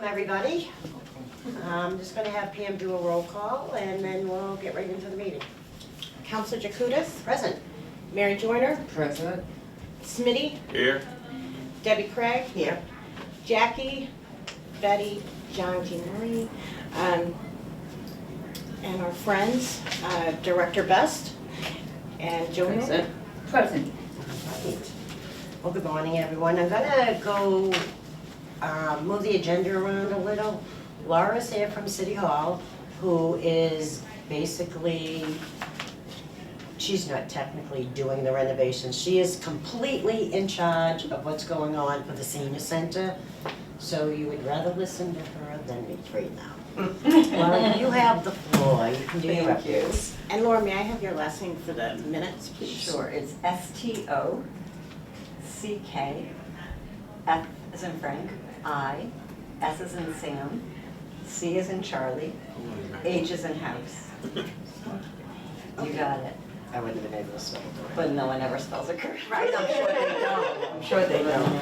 Welcome, everybody. I'm just going to have Pam do a roll call, and then we'll get right into the meeting. Counselor Jacutis? Present. Mary Joyner? President. Smitty? Here. Debbie Craig? Here. Jackie? Betty? John G. Marie? And our friends, Director Best and Joe Miller. Present. Right. Well, good morning, everyone. I'm going to go move the agenda around a little. Laura's here from City Hall, who is basically, she's not technically doing the renovations. She is completely in charge of what's going on for the Senior Center. So you would rather listen to her than me right now. Laura, you have the floor. You can do your Thank you. reports. And Laura, may I have your last name for the minutes, please? Sure, it's STOCK, F as in Frank, I, S as in Sam, C as in Charlie, H as in house. You got it. I wouldn't have been able to spell it. But no one ever spells it correct. Right, I'm sure they don't. I'm sure they don't.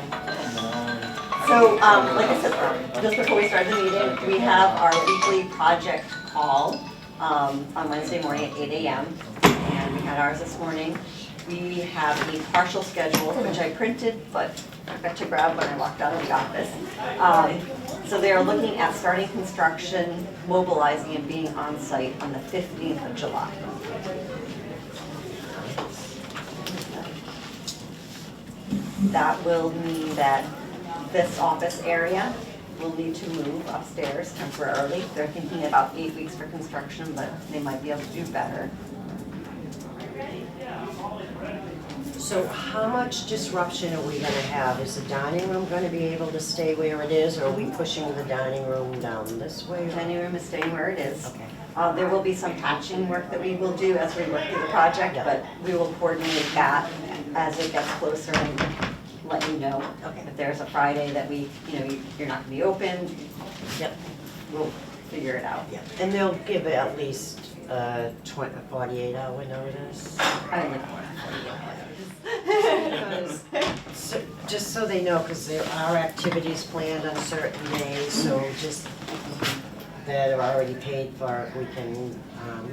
So, like I said, just before we start the meeting, we have our weekly project call on Wednesday morning at 8 a.m. And we had ours this morning. We have a partial schedule, which I printed, but I forgot to grab when I walked out of the office. So they are looking at starting construction, mobilizing, and being on site on the 15th of July. That will mean that this office area will need to move upstairs temporarily. They're thinking about 8 weeks for construction, but they might be able to do better. So how much disruption are we going to have? Is the dining room going to be able to stay where it is, or are we pushing the dining room down this way? The dining room is staying where it is. Okay. There will be some patching work that we will do as we work through the project, Yeah. but we will coordinate that as it gets closer and let you know. Okay. If there's a Friday that you're not going to be open, Yep. we'll figure it out. Yeah. And they'll give it at least 48-hour notice. I like 48 Because, just so they know, because there are activities planned on certain days, so just that are already paid for, we can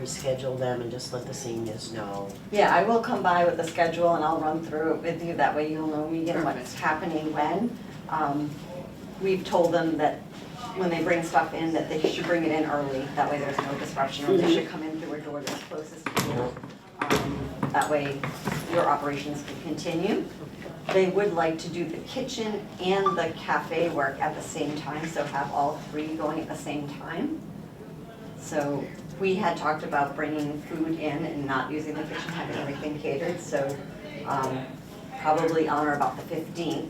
reschedule them and just let the seniors know. Yeah, I will come by with the schedule and I'll run through it with you. That way you'll know me and what's happening when. We've told them that when they bring stuff in, that they should bring it in early. That way there's no disruption, or they should come in through a door that's closest to you. That way your operations can continue. They would like to do the kitchen and the cafe work at the same time, so have all three going at the same time. So we had talked about bringing food in and not using the kitchen, having everything catered. So probably on or about the 15th,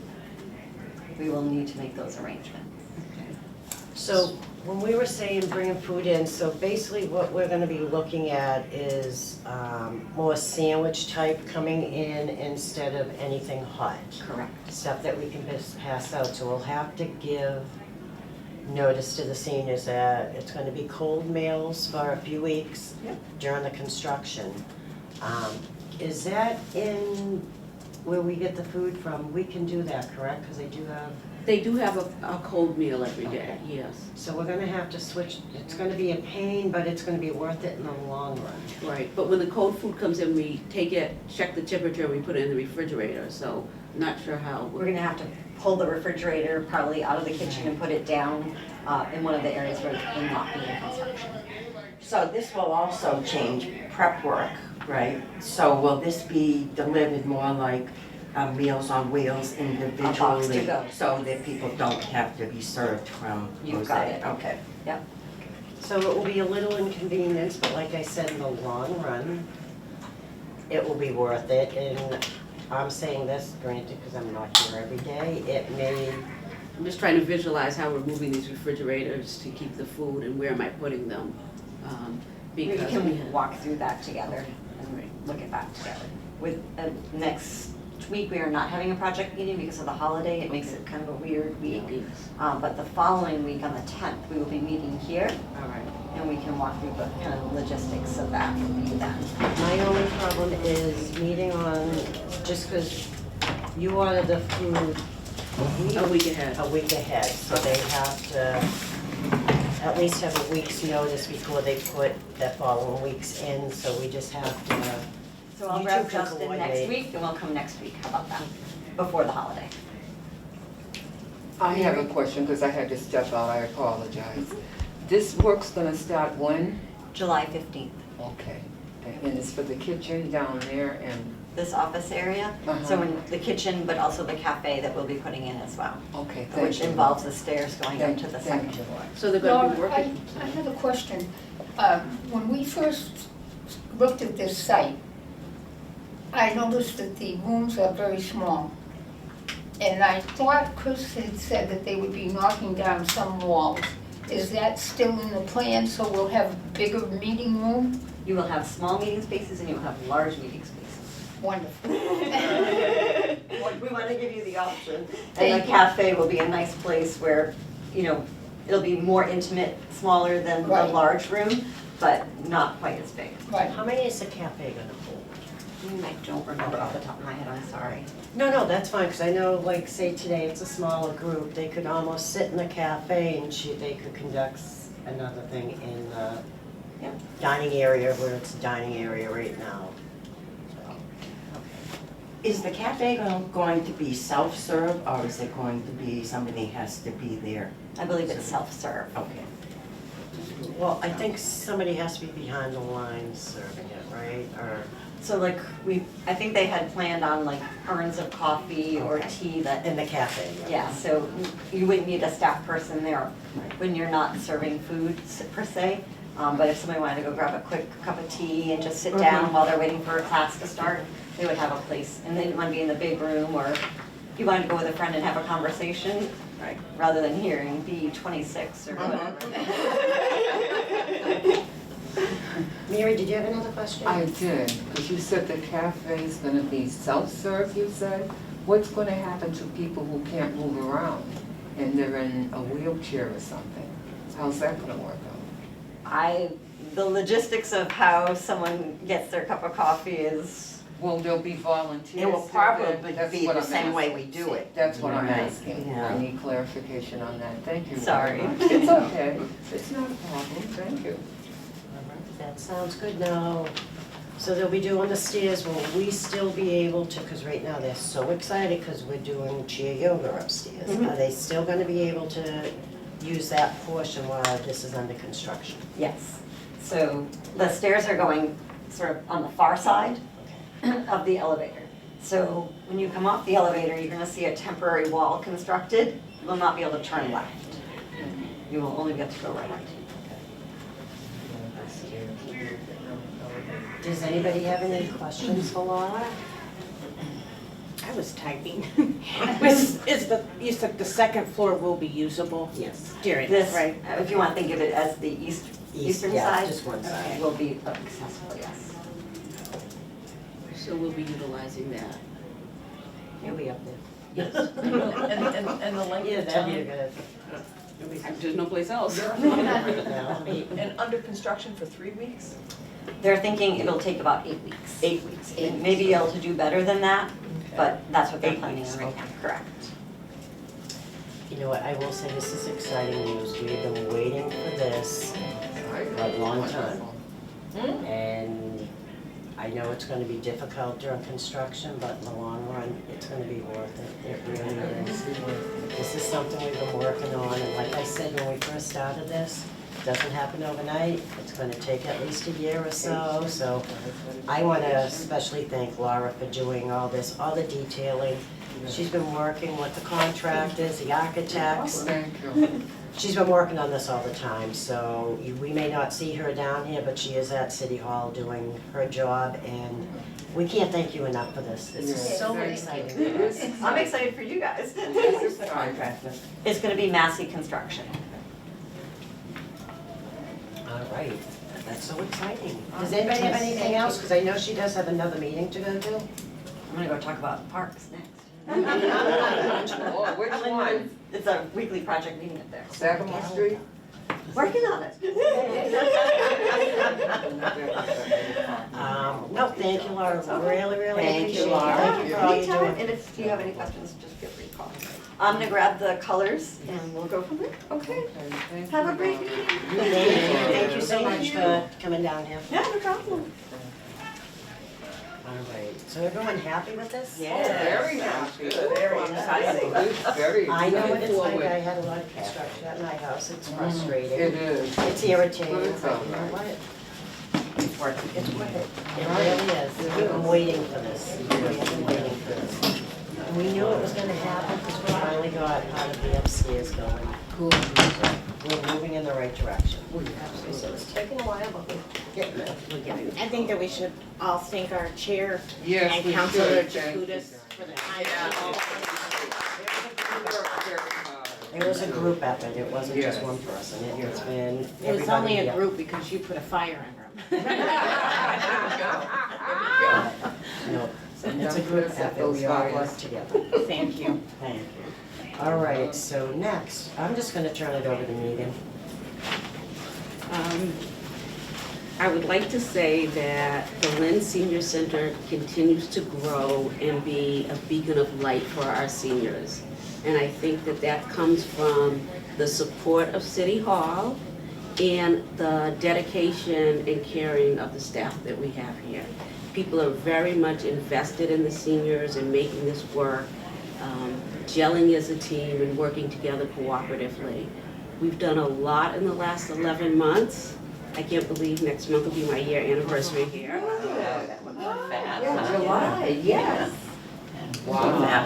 we will need to make those arrangements. So when we were saying bringing food in, so basically what we're gonna be looking at is more sandwich type coming in instead of anything hot. Correct. Stuff that we can just pass out, so we'll have to give notice to the seniors that it's gonna be cold meals for a few weeks Yep. during the construction. Is that in where we get the food from? We can do that, correct? Because They do have a cold meal every day, yes. so we're gonna have to switch. It's gonna be a pain, but it's gonna be worth it in the long run. Right, but when the cold food comes in, we take it, check the temperature, we put it in the refrigerator, so not sure how. We're gonna have to pull the refrigerator probably out of the kitchen and put it down in one of the areas where it will not be in construction. So this will also change prep work, right? So will this be delivered more like Meals on Wheels individually? go. So that people don't have to be served from You've got Jose? it. Okay. Yep. So it will be a little inconvenience, but like I said, in the long run, it will be worth it. And I'm saying this, granted, because I'm not here every day, it may, I'm just trying to visualize how we're moving these refrigerators to keep the food and where am I putting them? We Because can walk through that together and Right. look at that together. With next week, we are not having a project meeting because of the holiday. It makes it kind of a weird week. But the following week on the 10th, we will be meeting here All right. and we can walk through the kind of logistics of that with you then. my only problem is meeting on, just because you order the food A week ahead. A week ahead, so they have to at least have a week's notice before they put that following week's in, so we just have to, So I'll You grab two can Justin next coordinate. week and we'll come next week. How about that? Before the holiday. I have a question, because I had to step out, I apologize. This work's gonna start when? July 15th. Okay. And it's for the kitchen down there and, This office area, so in the kitchen, but also the cafe that we'll be putting in as well. okay, thank you. Which involves the stairs going up Thank- to the thank second you. floor. So they're gonna be Laura, working. I have a question. When we first looked at this site, I noticed that the rooms are very small. And I thought Chris had said that they would be knocking down some walls. Is that still in the plan, so we'll have a bigger meeting room? You will have small meeting spaces and you will have large meeting spaces. Wonderful. We want to give you the option. And Thank the you. cafe will be a nice place where, you know, it'll be more intimate, smaller than the Right. large room, but not quite as big. Right. how many is the cafe gonna hold? I don't remember off the top of my head, I'm sorry. No, that's fine, because I know, like, say today, it's a smaller group, they could almost sit in the cafe and they could conduct another thing in the Yep. dining area where it's a dining area right now. So, Is the cafe going to be self-serve, or is it going to be somebody has to be there? I believe it's self-serve. Okay. well, I think somebody has to be behind the lines serving it, right, or? So like I think they had planned on like urns of coffee or tea that, In the cafe, yeah, so you wouldn't need a staff person there when you're not serving food per se. But if somebody wanted to go grab a quick cup of tea and just sit down while they're waiting for a class to start, they would have a place. And they didn't want to be in the big room, or if you wanted to go with a friend and have a conversation, Right. rather than hearing B26 or whatever. Mary, did you have another question? I did, because you said the cafe's gonna be self-serve, you said? What's gonna happen to people who can't move around and they're in a wheelchair or something? How's that gonna work out? The logistics of how someone gets their cup of coffee is, Will there be volunteers? It will there? probably That's be what the I'm same way we asking. do it. That's what I'm Right. asking. Yeah. I need clarification on that. Thank you. very Sorry. much. It's okay. It's not a problem. Thank you. That sounds good now. So they'll be doing the stairs, will we still be able to, because right now they're so excited because we're doing chair yoga upstairs. Are they still gonna be able to use that portion while this is under construction? yes. So the stairs are going sort of on the far side of the elevator. So when you come off the elevator, you're gonna see a temporary wall constructed. You will not be able to turn left. You will only be able to go right. Does anybody have any questions for Laura? I was typing. You said the second floor will be usable Yes. during, This, right? if you want to think of it as the eastern yeah, side, just one side. will be accessible, yes. So we'll be utilizing that. You'll be up there. Yes. And the length Yeah, of that'd be a time, good. There's no place else. Right now. and under construction for 3 weeks? They're thinking it'll take about 8 weeks. 8 weeks. It may be able to do better than that, but that's what they're 8 planning weeks, on right now, correct. You know what, I will say this is exciting news. We've been waiting for this for a long time. And I know it's gonna be difficult during construction, but in the long run, it's gonna be worth it. It really is. This is something we've been working on, and like I said, when we first started this, it doesn't happen overnight. It's gonna take at least a year or so, so I wanna especially thank Laura for doing all this, all the detailing. She's been working with the contractors, the architects. Thank you. She's been working on this all the time, so we may not see her down here, but she is at City Hall doing her job, and we can't thank you enough for this. This is so exciting for us. I'm excited for you guys. Who's the contractor? It's gonna be Massey Construction. All right, that's so exciting. Does anybody have anything else? Because I know she does have another meeting to go to. I'm gonna go talk about parks next. Oh, which one? It's a weekly project meeting up there. Sagamore Street? Working on it. No, thank you, Laura, really, really Thank you, appreciate it. Laura. Thank you for all you're Anytime, doing. and if you have any questions, just feel free to call me. I'm gonna grab the colors and we'll go from there. Okay. Thank Have you, a great Mom. meeting. Thank you so much for coming down here. Yeah, no problem. All right, so everyone happy with this? Very happy. Very exciting. Very I know what it's like, forward. I had a lot of construction at my house, it's It frustrating. is. It's irritating, But but it's all you know right. what? It's worth it. It's worth it. It really is. We've been waiting for this. We have been waiting for this. And we knew it was gonna happen because we finally got part of the upstairs going. Cool. We're moving in the right direction. So it's taking a while, but we're getting there. We're getting there. I think that we should all thank our chair Yes, and we Councilor should. Thank you, Jacutis for the time. It was a group effort, it wasn't just Yes. one person, it's been It was only everybody. a group because you put a fire in them. No, it's a group effort, we all work together. Thank you. Thank you. All right, so next, I'm just gonna turn it over to Megan. I would like to say that the Lynn Senior Center continues to grow and be a beacon of light for our seniors. And I think that that comes from the support of City Hall and the dedication and caring of the staff that we have here. People are very much invested in the seniors and making this work, gelling as a team and working together cooperatively. We've done a lot in the last 11 months. I can't believe next month will be my year anniversary here. July, yes. Wow.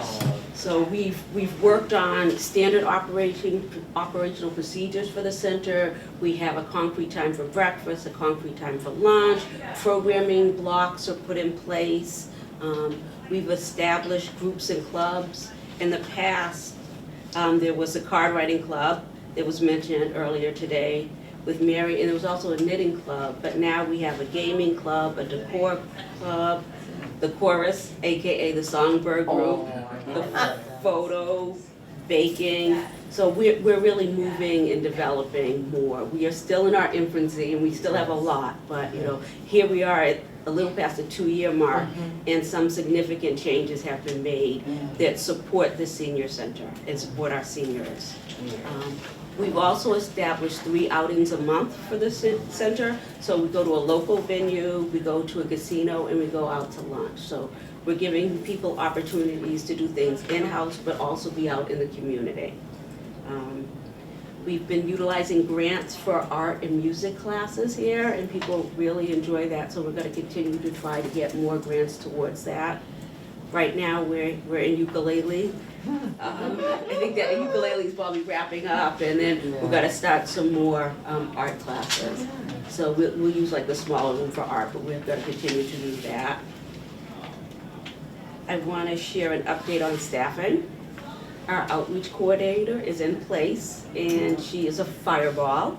So we've worked on standard operational procedures for the center. We have a concrete time for breakfast, a concrete time for lunch. Programming blocks are put in place. We've established groups and clubs. In the past, there was a card writing club that was mentioned earlier today with Mary, and there was also a knitting club, but now we have a gaming club, a decor club, the chorus, AKA the Songbird group, the photo, baking. So we're really moving and developing more. We are still in our infancy and we still have a lot, but you know, here we are at a little past the 2-year mark and some significant changes have been made that support the senior center and support our seniors. We've also established 3 outings a month for the center. So we go to a local venue, we go to a casino, and we go out to lunch. So we're giving people opportunities to do things in-house, but also be out in the community. We've been utilizing grants for art and music classes here, and people really enjoy that, so we're gonna continue to try to get more grants towards that. Right now, we're in ukulele. I think that ukulele is probably wrapping up, and then we're gonna start some more art classes. So we'll use like the smaller room for art, but we're gonna continue to do that. I wanna share an update on staffing. Our outreach coordinator is in place, and she is a fireball.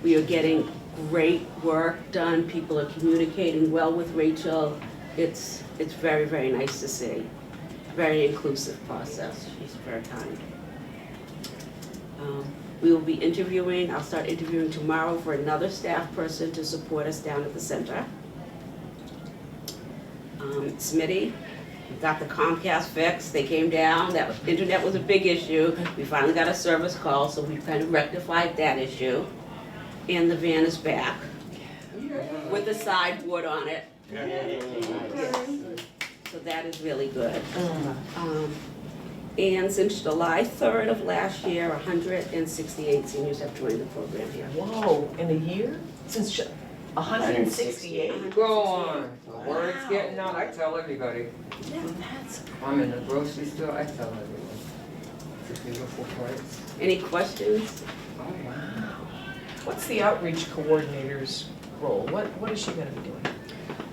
We are getting great work done. People are communicating well with Rachel. It's very, very nice to see. Very inclusive process. She's very kind. We will be interviewing, I'll start interviewing tomorrow for another staff person to support us down at the center. Smitty, we got the Comcast fixed, they came down, internet was a big issue. We finally got a service call, so we kind of rectified that issue. And the van is back with the sideboard on it. So that is really good. And since July 3rd of last year, 168 seniors have joined the program here. Whoa, in a year? Since 168? Go on. The word's getting out, I tell everybody. I'm in the grocery store, I tell everyone. It's a beautiful place. Any questions? Oh, wow. What's the outreach coordinator's role? What is she gonna be doing?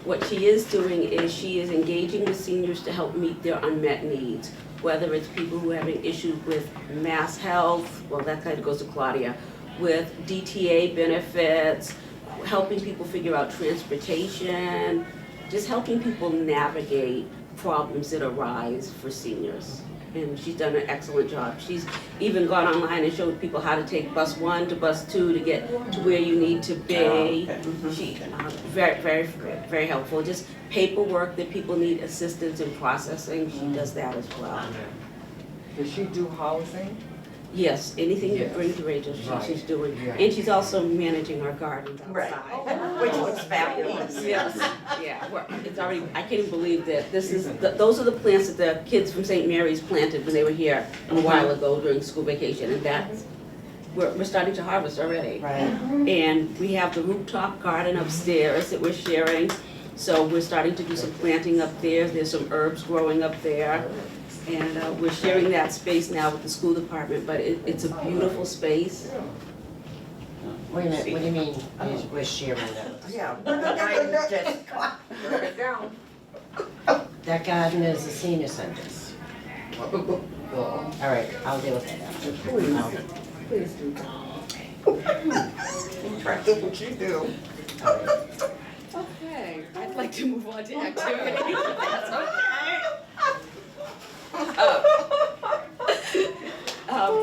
What she is doing is she is engaging with seniors to help meet their unmet needs, whether it's people who are having issues with mass health, well, that kind of goes to Claudia, with DTA benefits, helping people figure out transportation, just helping people navigate problems that arise for seniors. And she's done an excellent job. She's even gone online and showed people how to take bus 1 to bus 2 to get to where you need to be. She, very, very, very helpful. Just paperwork that people need assistance in processing, she does that as well. Does she do housing? Yes, anything you Yes. bring to Rachel, she's doing. Yeah. And she's also managing our gardens Right. outside. Which looks fabulous. Yes, yeah, it's already, I can't even believe that this is, those are the plants that the kids from St. Mary's planted when they were here a while ago during school vacation, and that's, we're starting to harvest already. Right. And we have the rooftop garden upstairs that we're sharing, so we're starting to do some planting up there, there's some herbs growing up there. And we're sharing that space now with the school department, but it's a beautiful space. Wait a minute, what do you mean, we're sharing that? Yeah. I just- Write it down. That garden is the senior center's. Well, All right, I'll deal with that after. please do. That's what you do. Okay, I'd like to move on to activities, if that's okay.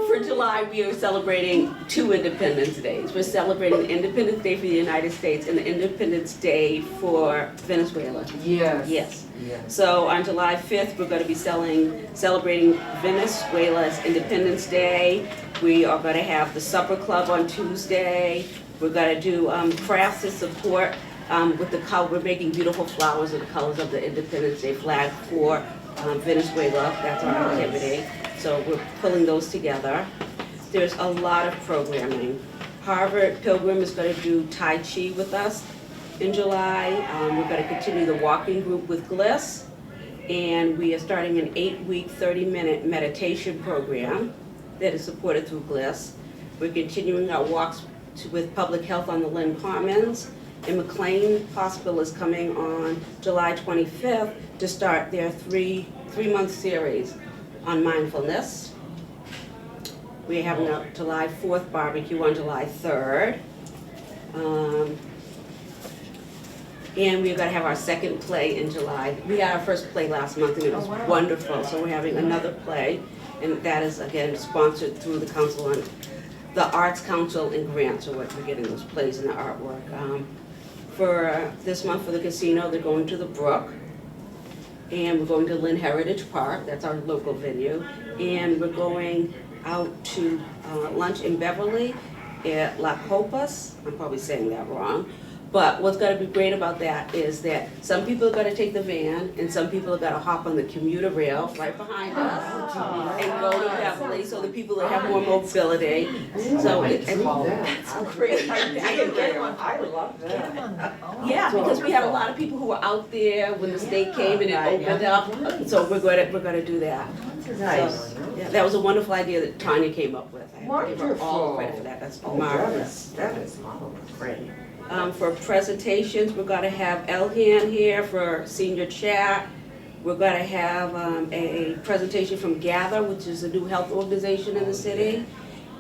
For July, we are celebrating 2 Independence Days. We're celebrating Independence Day for the United States and the Independence Day for Venezuela. Yes. Yes. Yes. So on July 5th, we're going to be celebrating Venezuela's Independence Day. We are going to have the supper club on Tuesday. We're going to do crafts to support with the color. We're making beautiful flowers of the colors of the Independence Day flag for Venezuela. That's our activity. So we're pulling those together. There's a lot of programming. Harvard Pilgrim is going to do Tai Chi with us in July. We're going to continue the walking group with Gliss. And we are starting an 8-week, 30-minute meditation program that is supported through Gliss. We're continuing our walks with public health on the Lynn Commons. And McLean Hospital is coming on July 25th to start their three-month series on mindfulness. We're having a July 4th barbecue on July 3rd. And we're gonna have our second play in July. We had our first play last month and it was wonderful, so we're having another play. And that is, again, sponsored through the Arts Council and grants, so we're getting those plays and the artwork. For this month for the casino, they're going to the Brook. And we're going to Lynn Heritage Park, that's our local venue. And we're going out to lunch in Beverly at La Copas. I'm probably saying that wrong. But what's gonna be great about that is that some people are gonna take the van and some people are gonna hop on the commuter rail right behind us and go to Beverly, so the people that have more mobility. So it's Great I idea. get one. I love that. yeah, because we had a lot of people who were out there when the state came and it opened up, so we're gonna do that. Nice. Yeah, that was a wonderful idea that Tanya came up with. I have to give her all the Wonderful. credit for that, that's Oh, marvelous. that is marvelous. Great. For presentations, we're gonna have Elhan here for senior chat. We're gonna have a presentation from Gather, which is a new health organization in the city.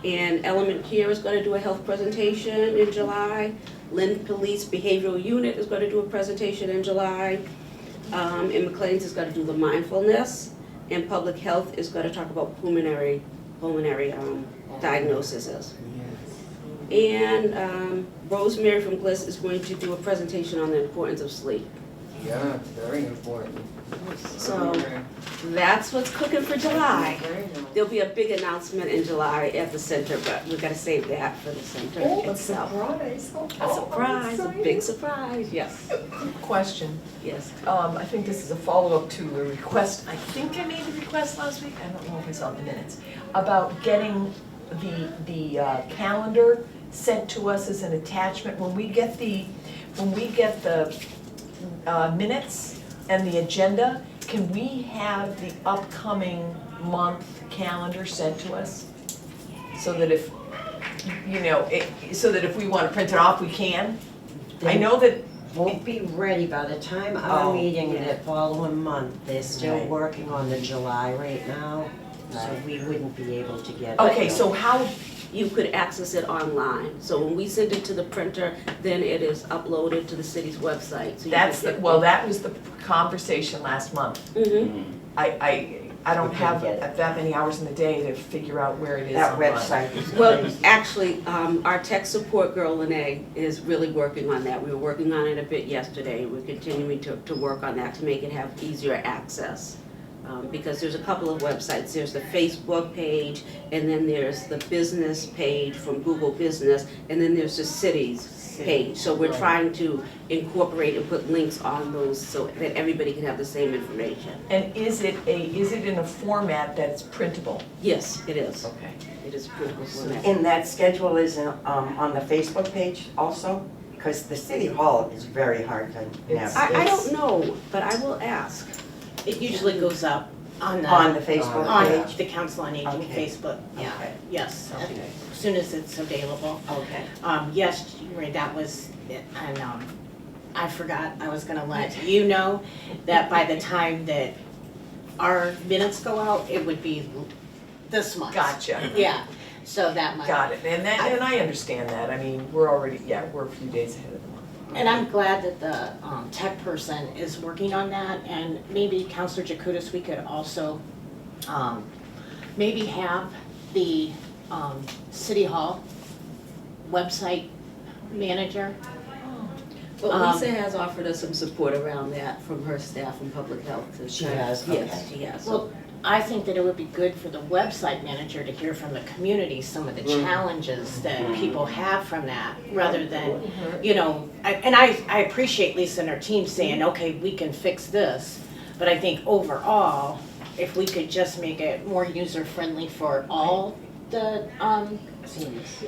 And Element Care is gonna do a health presentation in July. Lynn Police Behavioral Unit is gonna do a presentation in July. And McLean's is gonna do the mindfulness. And Public Health is gonna talk about pulmonary diagnoses. And Rosemary from Gliss is going to do a presentation on the importance of sleep. Yeah, it's very important. So that's what's cooking for July. Very nice. There'll be a big announcement in July at the center, but we've got to save that for the center itself. surprise. A surprise, a big surprise, yes, Question. yes. I think this is a follow-up to a request, I think I made a request last week, I don't know if it's on the minutes, about getting the calendar sent to us as an attachment. When we get the minutes and the agenda, can we have the upcoming month calendar sent to us? So that if, so that if we want to print it off, we can? I know that, Won't be ready by the time our Oh, meeting yeah. the following month. They're still Right. working on the July right now, so we wouldn't be able to get. okay, so how, You could access it online, so when we send it to the printer, then it is uploaded to the city's website. So you that's, can get- that was the conversation last month. Mhm. I don't We have couldn't get it. that many hours in the day to figure out where it is That online. website is Well, crazy. actually, our tech support girl, Lynn, is really working on that. We were working on it a bit yesterday. We're continuing to work on that to make it have easier access Because there's a couple of websites. There's the Facebook page, and then there's the business page from Google Business, and then there's the city's page. So we're trying to incorporate and put links on those so that everybody can have the same information. And is it in a format that's printable? Yes, it is. Okay. It is printable format. And that schedule is on the Facebook page also? Because the city hall is very hard to navigate. I don't know, but I will ask. It usually goes up on On the the, Facebook on page? the Council on Aging Okay. Facebook, yeah, Okay. yes, Okay. as soon as it's available. Okay. Yes, Ray, that was, it, and I forgot, I was gonna let you know that by the time that our minutes go out, it would be this month. Gotcha. Yeah, so that might. Got it, and I understand that, I mean, we're already, we're a few days ahead of the month. And I'm glad that the tech person is working on that, and maybe Counselor Jacutis, we could also maybe have the City Hall website manager. Well, Lisa has offered us some support around that from her staff in public health. She has, Yes, okay. she has. Well, I think that it would be good for the website manager to hear from the community some of the challenges that people have from that, rather than, you know, I appreciate Lisa and her team saying, okay, we can fix this, but I think overall, if we could just make it more user-friendly for all the,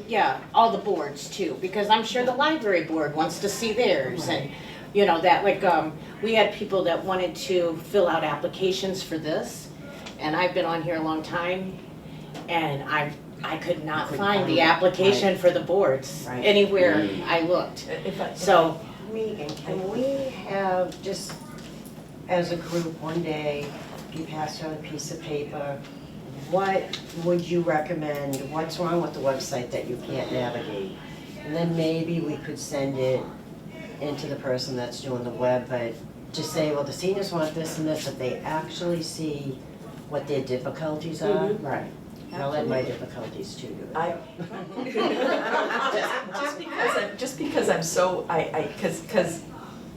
yeah, all the boards too, because I'm sure the library board wants to see theirs, and, you know, that, like, we had people that wanted to fill out applications for this, and I've been on here a long time, and I could not find the application for the boards Right. anywhere I looked. So, Megan, can we have just, as a group, one day, you pass out a piece of paper, what would you recommend, what's wrong with the website that you can't navigate? And then maybe we could send it into the person that's doing the web, but just say, well, the seniors want this and this, if they actually see what their difficulties are. Right. I'll add my difficulties too. Just because I'm so,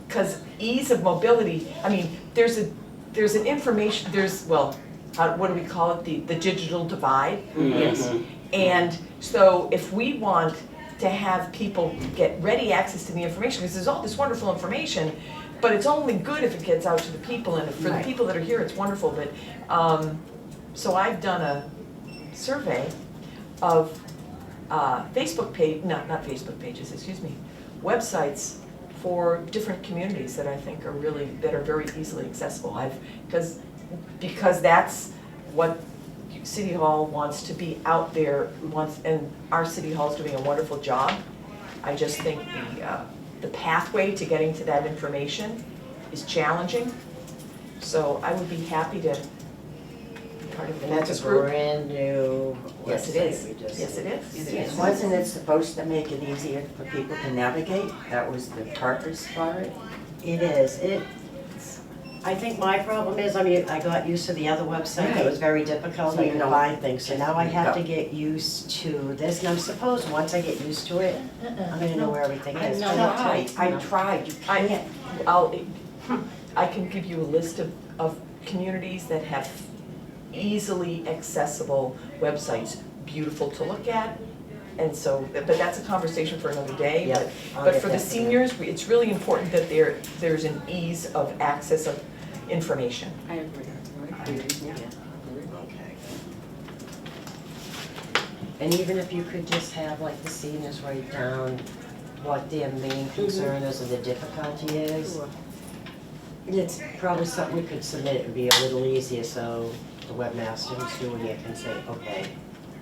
because ease of mobility, I mean, there's an information, what do we call it, the digital divide? Yes. And so if we want to have people get ready access to the information, because there's all this wonderful information, but it's only good if it gets out to the people, and for the people that are here, it's wonderful, but, so I've done a survey of Facebook page, not Facebook pages, excuse me, websites for different communities that I think are really, that are very easily accessible. Because that's what City Hall wants to be out there, and our City Hall is doing a wonderful job. I just think the pathway to getting to that information is challenging. So I would be happy to be part of the And that's focus a group. brand new Yes, it website is. we just- Yes, it is. It is. Wasn't it supposed to make it easier for people to navigate? That was the purpose for it? It is, I think my problem is, I mean, I got used to the other website, it was very difficult, So I you could know- find things, so now I have to Go. get used to this, and I'm supposed, once I get used to it, I'm gonna know where everything is. No, But no, I tried, you can't. I can give you a list of communities that have easily accessible websites, beautiful to look at. And so, but that's a conversation for another day. Yep, I'll But get for the that to you. seniors, it's really important that there's an ease of access of information. I agree. Okay. And even if you could just have like the seniors write down what their main concern is or the difficulty is, Sure. it's probably something we could submit and be a little easier, so the webmaster who's doing it can say, okay,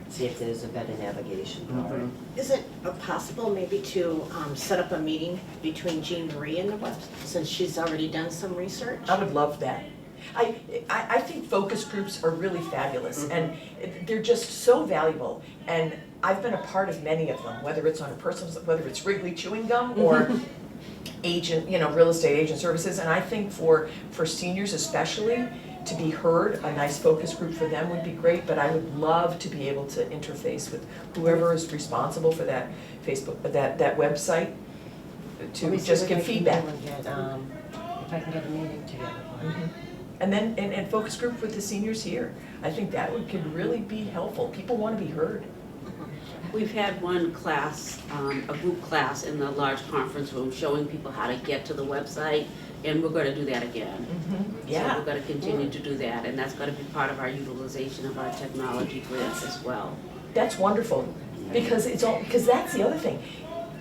see if there's a better navigation for it. Is it possible maybe to set up a meeting between Jean Marie and the web, since she's already done some research? I would love that. I think focus groups are really fabulous, and they're just so valuable. And I've been a part of many of them, whether it's on a personal, whether it's Wrigley chewing gum or agent, real estate agent services. And I think for seniors especially, to be heard, a nice focus group for them would be great. But I would love to be able to interface with whoever is responsible for that Facebook, that website, Let to me see just what give I can do feedback. and get, if I can get a meeting together. Mhm. And then, and focus group with the seniors here. I think that could really be helpful. People want to be heard. We've had one class, a group class in the large conference room showing people how to get to the website, and we're gonna do that again. So Yeah. we're gonna continue to do that, and that's gonna be part of our utilization of our technology grants as well. That's wonderful, because because that's the other thing.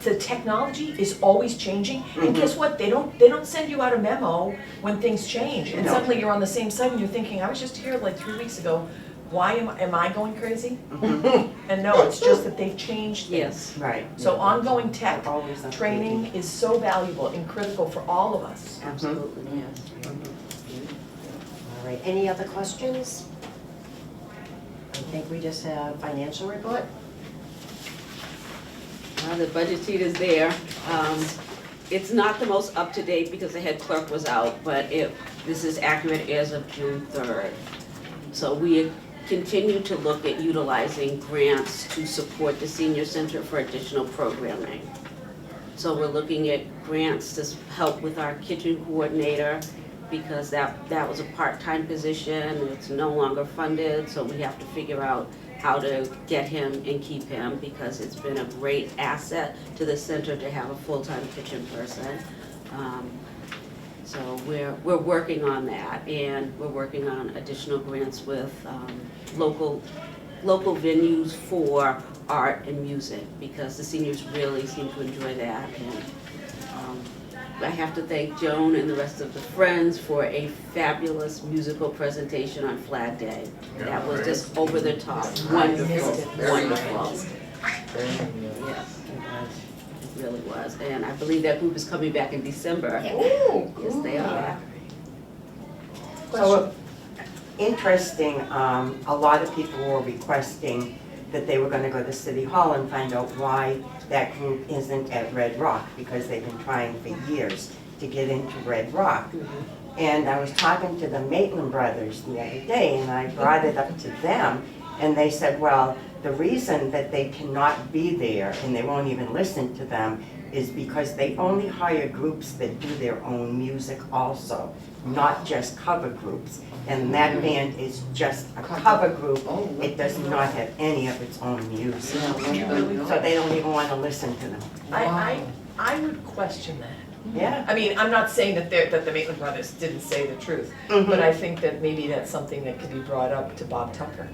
The technology is always changing, and guess what? They don't send you out a memo when things change, and No. suddenly you're on the same site and you're thinking, I was just here like 3 weeks ago. Why am I going crazy? And no, it's just that they've changed things. Yes. Right. So ongoing tech Always updating. training is so valuable and critical for all of us. Absolutely, yes. All right, any other questions? I think we just have financial report. The budget sheet is there. It's not the most up-to-date because the head clerk was out, but this is accurate as of June 3rd. So we continue to look at utilizing grants to support the senior center for additional programming. So we're looking at grants to help with our kitchen coordinator because that was a part-time position, it's no longer funded, so we have to figure out how to get him and keep him because it's been a great asset to the center to have a full-time kitchen person. So we're working on that, and we're working on additional grants with local venues for art and music because the seniors really seem to enjoy that. And I have to thank Joan and the rest of the Friends for a fabulous musical presentation on Flag Day. That was just over the top, wonderful, wonderful. Yes, it really was. And I believe that group is coming back in December. Yes, they are. So, interesting, a lot of people were requesting that they were gonna go to City Hall and find out why that group isn't at Red Rock, because they've been trying for years to get into Red Rock. And I was talking to the Maitland brothers the other day, and I brought it up to them, and they said, well, the reason that they cannot be there, and they won't even listen to them, is because they only hire groups that do their own music also, not just cover groups. And that band is just a cover group. It does not have any of its own music. So they don't even want to listen to them. I would question that. Yeah. I mean, I'm not saying that the Maitland brothers didn't say the truth, but I think that maybe that's something that could be brought up to Bob Tucker.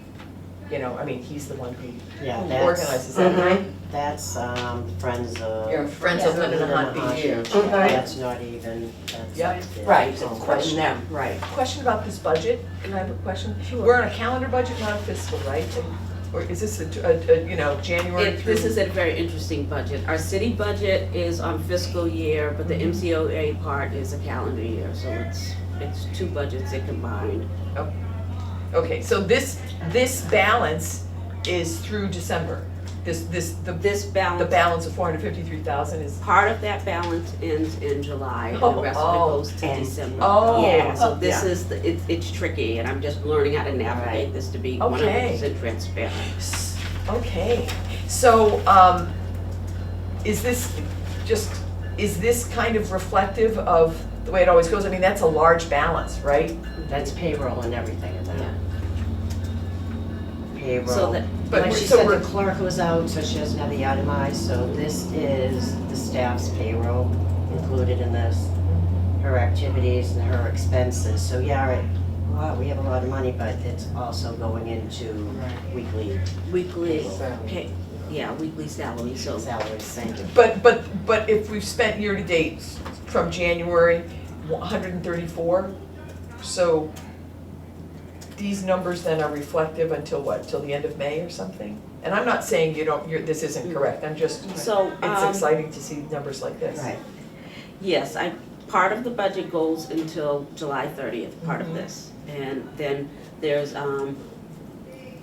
You know, I mean, he's the one who Yeah, that's, organizes that, right? That's Friends of. Your Friends of Lynn Council. Council. That's not even, that's. Yep. yeah. Right, So- question them, right. Question about this budget, can I have a question? Sure. We're on a calendar budget, not a fiscal, right? Or is this a January through? This is a very interesting budget. Our city budget is on fiscal year, but the MCOA part is a calendar year, so it's two budgets that combined. Okay, so this balance is through December. The This balance, balance of 453,000 is. part of that balance ends in July, and the rest of it goes to and- December. Oh. Yeah, so this Yeah. is, it's tricky, and I'm just learning how to navigate this to be Okay. 100% transparent. Okay, so is this kind of reflective of the way it always goes? I mean, that's a large balance, right? That's payroll and everything in Yeah. that. Payroll. So that, But Like she so said, we're- the clerk was out, so she doesn't have the itemized, so this is the staff's payroll included in this. Her activities and her expenses, so yeah, wow, we have a lot of money, but it's also going into weekly weekly, payroll. weekly salary, so. Salaries, thank you. But if we've spent year to date from January, 134, so these numbers then are reflective until what, till the end of May or something? And I'm not saying this isn't correct, I'm just, So, it's exciting to see numbers like this. Right. yes, part of the budget goes until July 30th, part of this. And then there's,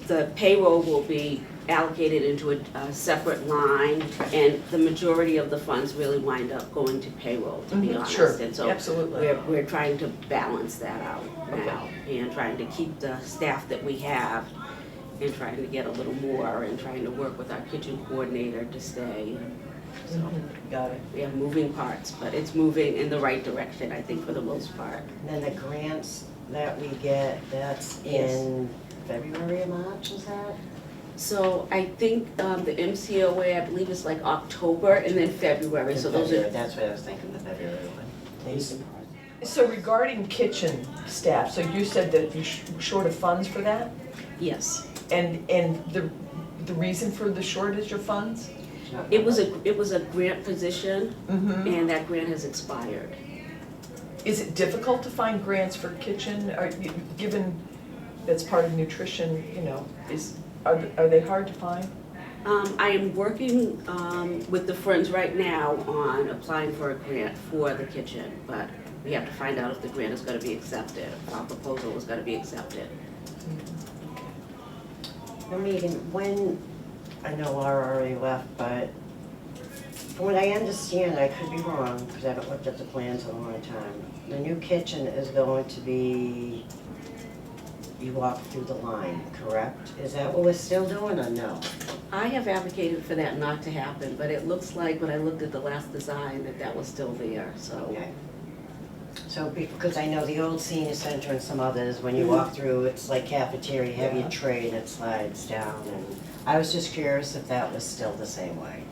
the payroll will be allocated into a separate line, and the majority of the funds really wind up going to payroll, to be honest. Sure, And so absolutely. we're trying to balance that out now, and trying to keep the staff that we have, and trying to get a little more, and trying to work with our kitchen coordinator to stay. So Got it. we have moving parts, but it's moving in the right direction, I think, for the most part. And then the grants, that we get, that's in February or March, is that? So I think the MCOA, I believe is like October and then February, so those are, That's what I was thinking, the February one. Please. So regarding kitchen staff, so you said that you're short of funds for that? yes. And the reason for the shortage of funds? It was a grant position Mm-hmm. and that grant has expired. Is it difficult to find grants for kitchen, given that's part of nutrition, you know, are they hard to find? I am working with the Friends right now on applying for a grant for the kitchen, but we have to find out if the grant is gonna be accepted, if our proposal is gonna be accepted. The meeting, when, I know Laura already left, but from what I understand, I could be wrong, because I haven't looked at the plans in a long time. The new kitchen is going to be, you walk through the line, correct? Is that what we're still doing or no? I have advocated for that not to happen, but it looks like when I looked at the last design that was still there, so. Okay. So, because I know the old senior center and some others, when you walk through, it's like cafeteria, you have your tray and it slides down. And I was just curious if that was still the same way.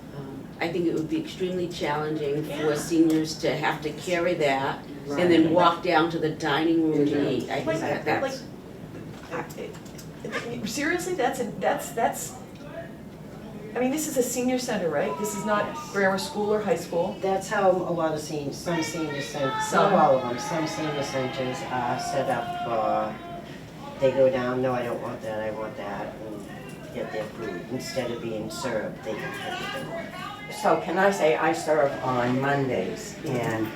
I think it would be extremely challenging for seniors to have to carry that and then walk down to the dining room to eat. I think that's. Seriously, that's, I mean, this is a senior center, right? This is not grammar school or high school. That's how a lot of seniors, some senior centers, Some. not all of them, some senior centers are set up for, they go down, no, I don't want that, I want that, and get their food. Instead of being served, they can pick it them. So can I say I serve on Mondays and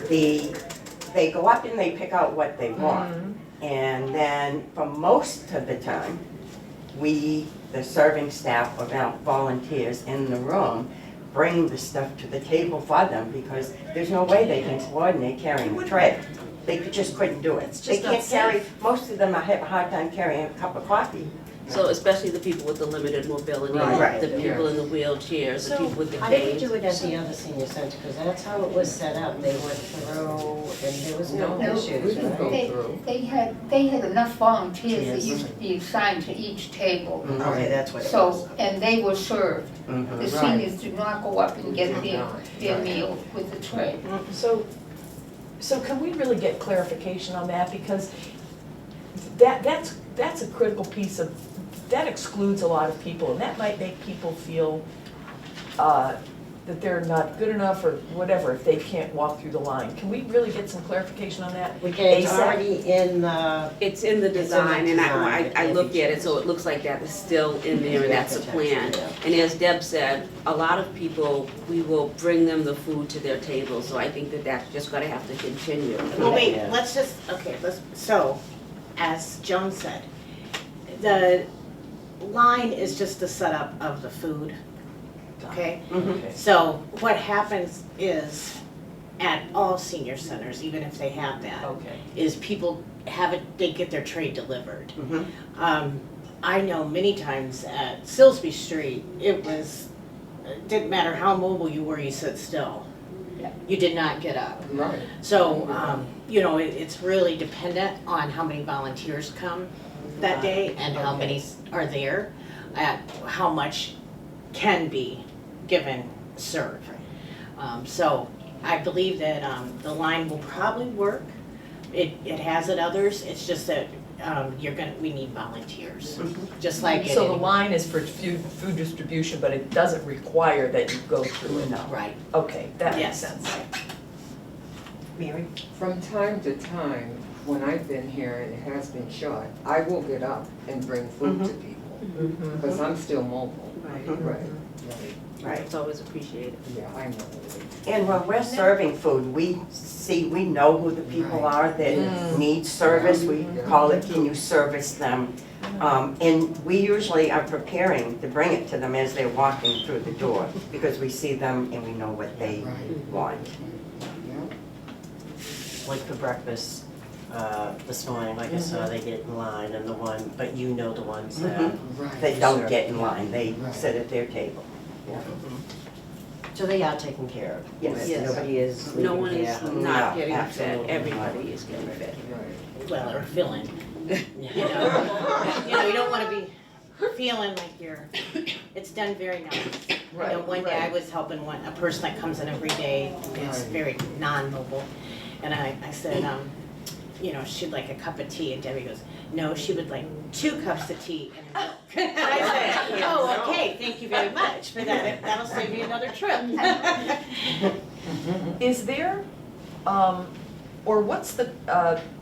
they go up and they pick out what they want. And then for most of the time, the serving staff or volunteers in the room bring the stuff to the table for them because there's no way they can coordinate carrying a tray. They just couldn't do it. They can't carry, most of them have a hard time carrying a cup of coffee. So especially the people with the limited mobility, Right. the people in the wheelchairs, the people with the How did they canes. do it at the other senior center? Because that's how it was set up. They went through and there was no No, issues, we can go right? through. They had enough volunteers that Yes. used to be assigned to each table. Okay, that's what it was. So, and they were served. The Mhm. seniors did not go up and get their Right. meal with the tray. So can we really get clarification on that? Because that's a critical piece of, that excludes a lot of people, and that might make people feel that they're not good enough or whatever if they can't walk through the line. Can we really get some clarification on that? We can, it's ASAP? already in the, It's in the design, and design. I looked at it, so it looks like that is still in there, and that's the plan. And as Deb said, a lot of people, we will bring them the food to their table, so I think that that's just gonna have to continue. Well, wait, Yeah. let's just, okay, so, as Joan said, the line is just the setup of the food, okay? Okay. So what happens is, at all senior centers, even if they have that, Okay. is people have it, they get their tray delivered. Mhm. I know many times at Silsby Street, it didn't matter how mobile you were, you sit still. You did not get up. Right. So, it's really dependent on how many volunteers come that day and how many are there, at how much can be given, served. So I believe that the line will probably work. It has at others, it's just that we need volunteers, just like it. So the line is for food distribution, but it doesn't require that you go through it? Right, Okay, that makes yes. sense. Mary? From time to time, when I've been here and it has been short, I will get up and bring food to people, because I'm still mobile. Right. Right, Right. It's always appreciated. yeah, I know. And when we're serving food, we know who the people are that need service. We call it, can you service them? And we usually are preparing to bring it to them as they're walking through the door because we see them and we know what they want. like for breakfast, this morning, like I saw, they get in line and the but you know the ones that. They don't get in line, they sit at their table. So they are taken care of? Yes. Yes. Nobody is No leaving one is there? not No, getting fed, absolutely everybody is getting fed. Right. Well, or feeling, you know, you don't wanna be feeling like it's done very nice. You know, Right, one day I right. was helping a person that comes in every day, is Right. very non-mobile. And I said, you know, she'd like a cup of tea, and Debbie goes, no, she would like 2 cups of tea and milk. And I said, oh, okay, thank you very much for that, that'll save me another trip. Is there, or what's the,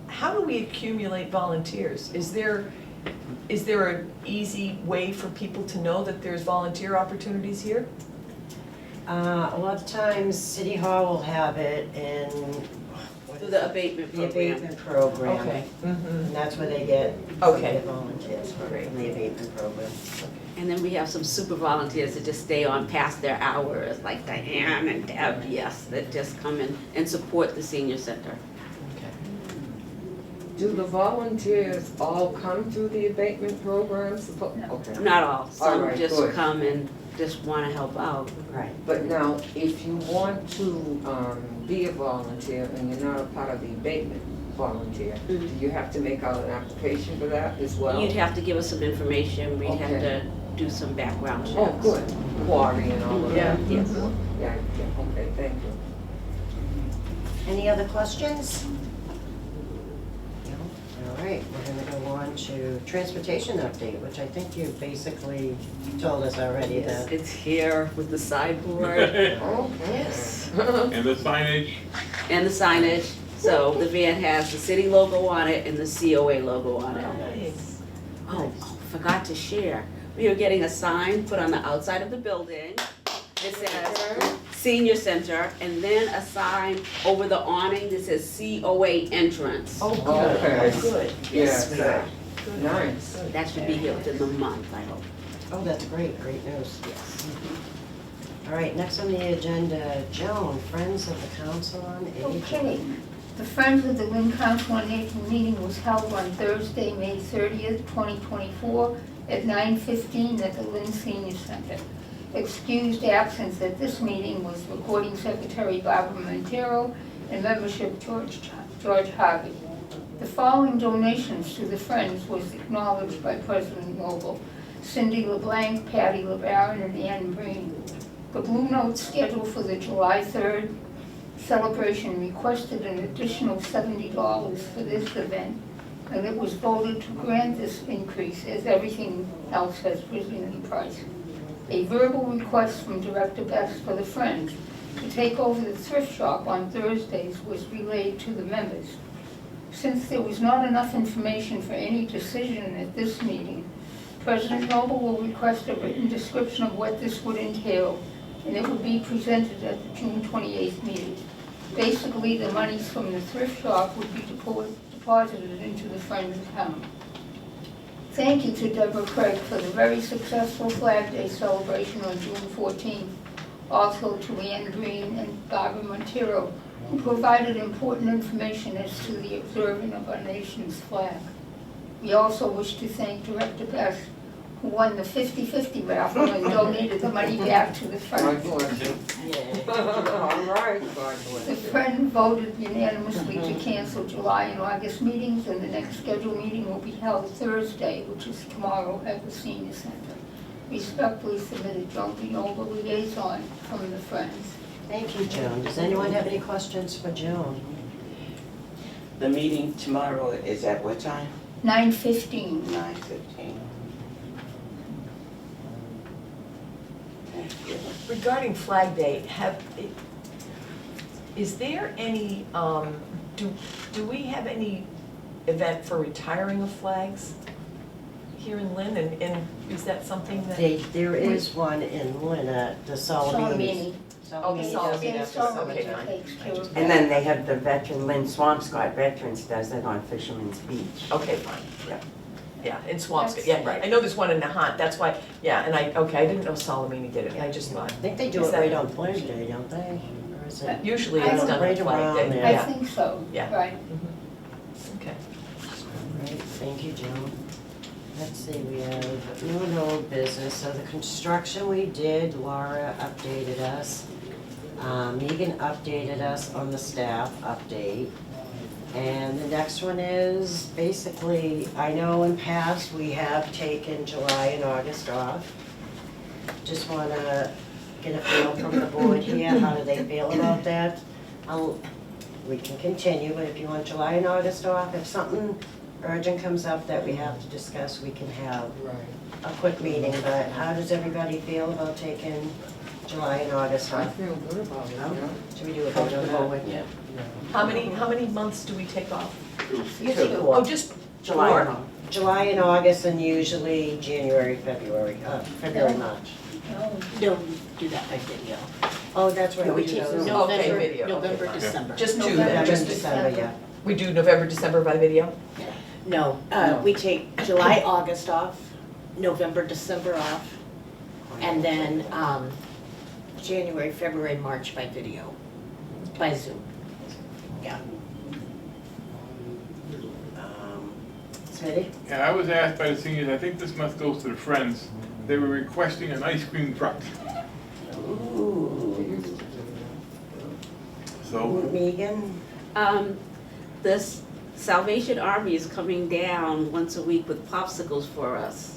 how do we accumulate volunteers? Is there an easy way for people to know that there's volunteer opportunities here? A lot of times, City Hall will have it in what Through is the it? abatement The program. abatement program. Okay. Mm-hmm. And that's where they get Okay. the volunteers from Great. the abatement program. And then we have some super volunteers that just stay on past their hours, like Diane and Deb, yes, that just come in and support the senior center. Do the volunteers all come through the abatement program? Okay. Not all, some right, just good. come and just wanna help out. Right. But now, if you want to be a volunteer and you're not a part of the abatement volunteer, do you have to make out an application for that as well? You'd have to give us some information, we'd have Okay. to do some background checks. Oh, good. Quarry and all of Yeah. that. Yes. Yeah, okay, thank you. Any other questions? No? All right, we're gonna go on to transportation update, which I think you basically told us already Yes, that. it's here with the sideboard Yes. And the signage, and the signage. So the van has the city logo on it and the COA logo on it. Nice. Oh, forgot to share. We are getting a sign put on the outside of the building. It says Senior Center, and then a sign over the awning that says COA entrance. Oh, Okay. good, good. Yes, Good. nice. That should be here within the month, I hope. Oh, that's great, great news. Yes. All right, next on the agenda, Joan, Friends of the Council on Aging. Okay, the Friends of the Lynn Council on Aging meeting was held on Thursday, May 30th, 2024, at 9:15 at the Lynn Senior Center. Excused absence at this meeting was Recording Secretary Barbara Montero and membership George Harvey. The following donations to the Friends was acknowledged by President Noble: Cindy LeBlanc, Patty LeBaron, and Ann Breen. The Blue Note schedule for the July 3rd celebration requested an additional $70 for this event, and it was voted to grant this increase as everything else has risen in price. A verbal request from Director Best for the Friends to take over the thrift shop on Thursdays was relayed to the members. Since there was not enough information for any decision at this meeting, President Noble will request a written description of what this would entail, and it will be presented at the June 28th meeting. Basically, the monies from the thrift shop would be deposited into the Friends account. Thank you to Deborah Craig for the very successful Flag Day celebration on June 14th. Also to Ann Green and Barbara Montero, who provided important information as to the observing of our nation's flag. We also wish to thank Director Best, who won the 50-50 raffle and donated the money back to the God Friends. bless you. All right, God The bless you. Friend voted unanimously to cancel July and August meetings, and the next scheduled meeting will be held Thursday, which is tomorrow, at the Senior Center. Respectfully submitted, Joan Noble, liaison from the Friends. Thank you, Joan. Does anyone have any questions for Joan? The meeting tomorrow is at what time? 9:15. 9:15. Thank you. Regarding Flag Day, is there any, do we have any event for retiring of flags here in Lynn? And is that something that? There is one in Lynn at the Salamini. Oh, the Salamini, Yes, that's Salamini okay. takes care of And that. then they have the veteran, Lynn Swampscott Veterans does it on Fisherman's Beach. Okay, fine. Yeah. Yeah, in Swampscott, That's yeah, right. I know there's one in Nahant, that's why, yeah, and I didn't know Salamini did it, I just thought. I think they do Is it that- right on Flag Day, don't they? Or is it? Usually I it's don't- done on right Flag around Day, there. I yeah. think so, Yeah. right. Okay. Right, thank you, Joan. let's see, we have new and old business, so the construction we did, Laura updated us. Megan updated us on the staff update. And the next one is, basically, I know in past, we have taken July and August off. Just wanna get a feel from the board here, how do they feel about that? We can continue, but if you want July and August off, if something urgent comes up that we have to discuss, we can have Right. a quick meeting, but how does everybody feel about taking July and August I off? feel good about it, yeah. Should we do a vote on that? Yeah. How many months do we take off? Oh, Just July four? and all. July and August, and usually January, February, March. No, we do that by video. Oh, that's right, No, we we do take those. Okay, video, okay, November, fine. December. Just two November then, and just, December, yeah. we do November, December by video? No, we take July, August off, November, December off, and then January, February, March by video, by Zoom. Smitty? Yeah, I was asked by the seniors, I think this must go to the Friends, they were requesting an ice cream truck. So, Megan? This Salvation Army is coming down once a week with popsicles for us.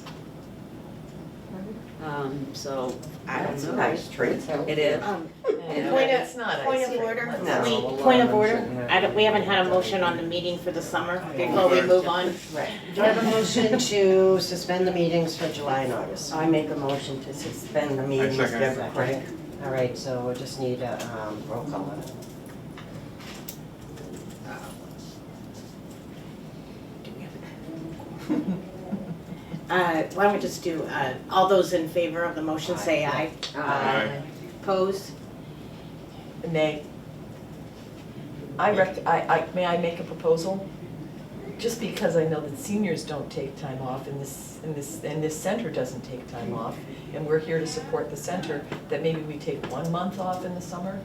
So, I don't That's a know. nice treat. It is. Yeah, Point of- it's not Point ice of cream. order, No. point of order, we haven't had a motion on the meeting for the summer before we move on. Right. Do I have a motion to suspend the meetings for July and August? I make a motion to suspend the meeting, I second it. Mr. Craig. All right, so we just need a roll call on it. Why don't we just do, all those in favor of the motion say aye. Aye. Opposed? Nay. May I make a proposal? Just because I know that seniors don't take time off and this center doesn't take time off, and we're here to support the center, that maybe we take 1 month off in the summer?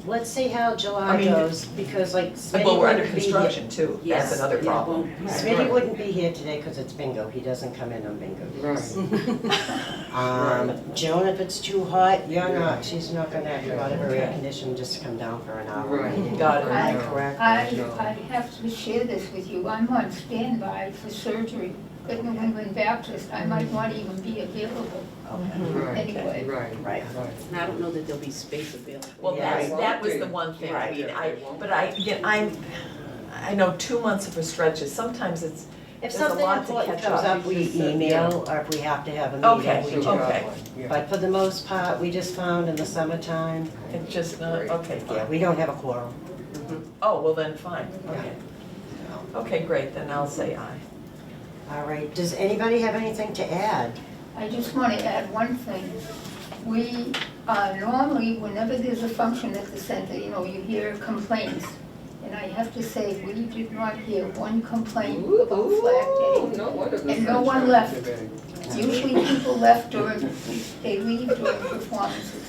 Let's see how July I mean, goes, because like Smitty Well, we're under wouldn't be here. construction too, that's Yes. another Yeah, problem. Smitty wouldn't be here today because it's bingo, he doesn't come in on bingo days. Joan, if it's too hot, she's not gonna go out of her air conditioning just to come down for an hour. Right. meeting. Got it. Am I correct? I have to share this with you. I'm on standby for surgery at New England Baptist. I might not even be available anyway. Right. And I don't know that there'll be space available. Well, Yeah. that was the one thing, I Right. mean, I know 2 months of a stretch is, sometimes it's, If there's a something lot to important catch comes up. up, we email, or if we have to have a Okay, meeting, we do. okay. But for the most part, we just found in the summertime, It's just not, okay, yeah, fine. we don't have a quorum. Oh, well then, fine, okay. Okay, great, then I'll say aye. All right, does anybody have anything to add? I just want to add one thing. We, normally, whenever there's a function at the center, you hear complaints. And I have to say, we did not hear one complaint about flag day. And no one left. Usually people left they leave during performances.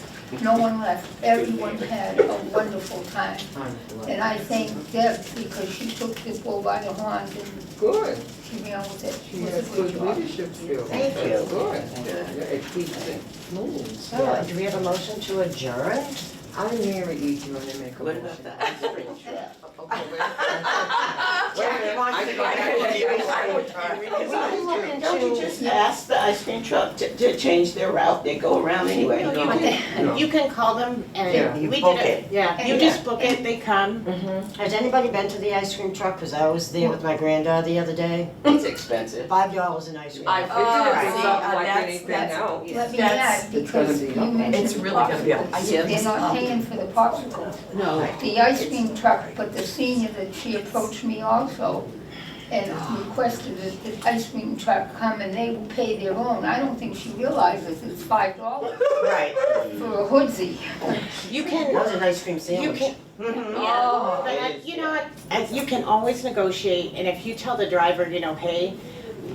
No one left. Everyone had a wonderful time. And I thank Deb because she took the bull by the horns and Good. she ran with it. She It was has a good good job. leadership skills. Thank you. Good. Yeah, it keeps it smooth. So, do we have a motion to adjourn? I'm Mary E. Joy, and make a What motion. about the ice cream truck? Jackie wants to go ahead and do it. Don't you just ask the ice cream truck to change their route, they go around anyway? You can call them Yeah, and you we book did it, yeah, you just book it, they come. Has anybody been to the ice cream truck? Because I was there with my granddaughter the other day. It's expensive. $5 an ice cream. I It's see, not like that's- anything that's- else. Let me That's- add, because you mentioned It's really gonna be a popsicles. ice They're cream. not paying for the popsicles. No. The ice cream truck, but the senior that she approached me also and requested that the ice cream truck come and they will pay their own. I don't think she realizes it's $5 Right. for a hoodsie. You can, That was an ice cream you sandwich. can, Mm-hmm. yeah, but you know what, you can always negotiate, and if you tell the driver, hey,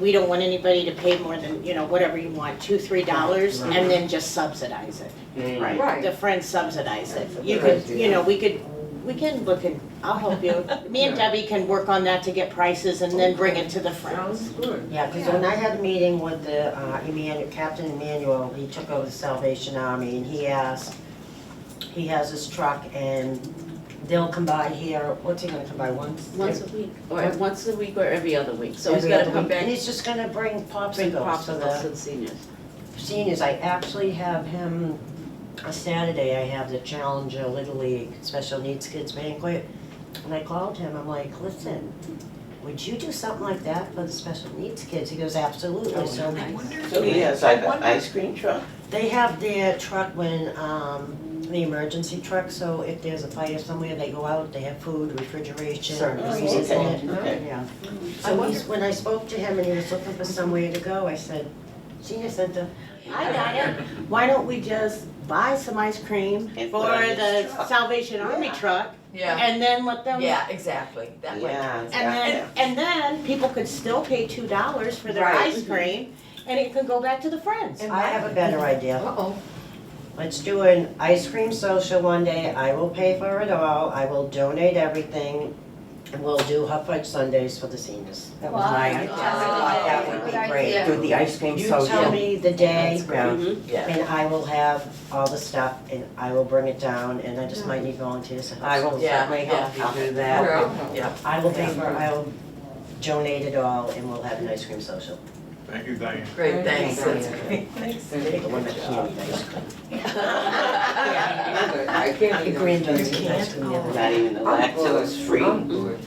we don't want anybody to pay more than, whatever you want, $2, $3, and then just subsidize it. Right. The friends subsidize it. You could, we could We can look and, I'll help you. Me and Debbie can work on that to get prices and then bring it to the Sounds friends. good. Yeah, because when I had a meeting with the Captain Emmanuel, he took over the Salvation Army, and he asked, he has his truck, and they'll come by here, what's he gonna come by, once? Once a week, or once a week or every other week, so he's Every gotta other come week. back, And he's just gonna bring bring popsicles for popsicles to the the seniors. seniors. I actually have him, a Saturday, I have the Challenger Little League Special Needs Kids Banquet, and I called him, I'm like, listen, would you do something like that for the special needs kids? He goes, absolutely. So So he has like an ice cream truck? they have their truck when, the emergency truck, so if there's a fire somewhere, they go out, they have food, refrigeration, freezers in it. Okay. Yeah. So when I spoke to him and he was looking for somewhere to go, I said, Senior Center. I got it. Why don't we just buy some ice cream And for put on his the truck. Salvation Army truck Yeah, and then let them. yeah, exactly, that way. Yeah. And then people could still pay $2 for their Right. ice cream and it could go back to the friends. I have a better idea. Uh-oh. Let's do an ice cream social one day. I will pay for it all. I will donate everything. And we'll do hot fudge sundaes for the seniors. That was my idea. I thought that would be great. Do the ice cream You social. tell me the day, Yeah. Yeah. and I will have all the stuff, and I will bring it down, and I just might need volunteers. I will Yeah, certainly help you do that. Yeah. I will pay for, I'll donate it all, and we'll have an ice cream social. Thank you, Diane. Great, thanks, Thank that's great. Take a look at candy ice cream. I can't The eat granddaughter's ice ice cream the other Not day. even the lactose free. I'm good.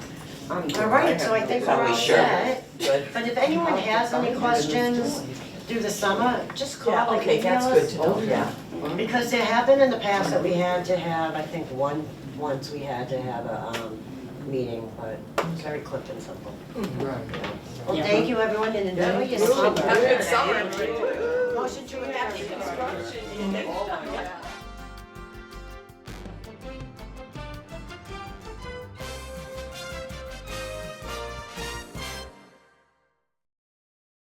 I'm good. All right, so I think we're Are we all sure? set. Good. But if anyone has any questions through the summer, just call Yeah, or okay, email that's us. good to know, yeah. Because there have been in the past that we had to have, I think once we had to have a meeting, but it's very quick and simple. Right. Well, thank you everyone and enjoy your Have a summer. good summer. Motion to adjourn. Happy construction.